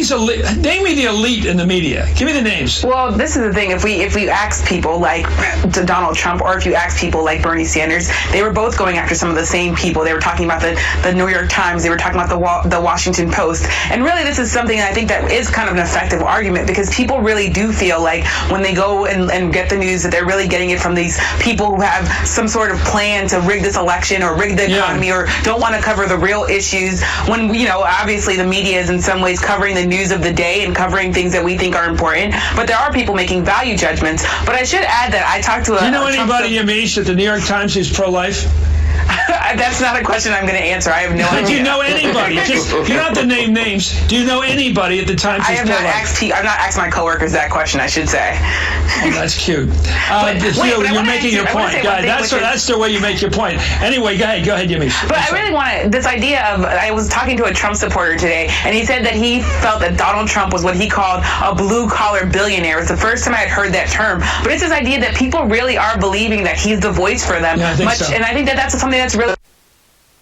these elite, name me the elite in the media. Give me the names. Well, this is the thing. If we ask people like Donald Trump, or if you ask people like Bernie Sanders, they were both going after some of the same people. They were talking about the New York Times. They were talking about the Washington Post. And really, this is something I think that is kind of an effective argument, because people really do feel like when they go and get the news that they're really getting it from these people who have some sort of plan to rig this election or rig the economy, or don't want to cover the real issues, when, obviously the media is in some ways covering the news of the day and covering things that we think are important. But there are people making value judgments. But I should add that I talked to Do you know anybody, Yamiche, at the New York Times who's pro-life? That's not a question I'm going to answer. I have no idea. Do you know anybody? Just, you don't have to name names. Do you know anybody at the Times who's pro-life? I've not asked my coworkers that question, I should say. Oh, that's cute. You're making your point. That's the way you make your point. Anyway, go ahead, Jimmy. But I really want this idea of, I was talking to a Trump supporter today, and he said that he felt that Donald Trump was what he called a blue-collar billionaire. It's the first time I had heard that term. But it's this idea that people really are believing that he's the voice for them. Yeah, I think so. And I think that that's something that's really...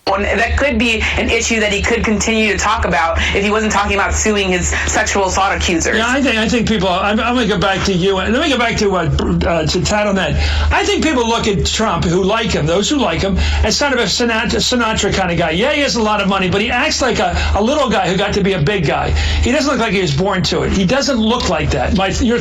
that could be an issue that he could continue to talk about if he wasn't talking about suing his sexual assault accusers. Yeah, I think people. I'm going to go back to you. Let me go back to Tad on that. I think people look at Trump, who like him, those who like him, as sort of a Sinatra kind of guy. Yeah, he has a lot of money, but he acts like a little guy who got to be a big guy. He doesn't look like he was born to it. He doesn't look like that. Your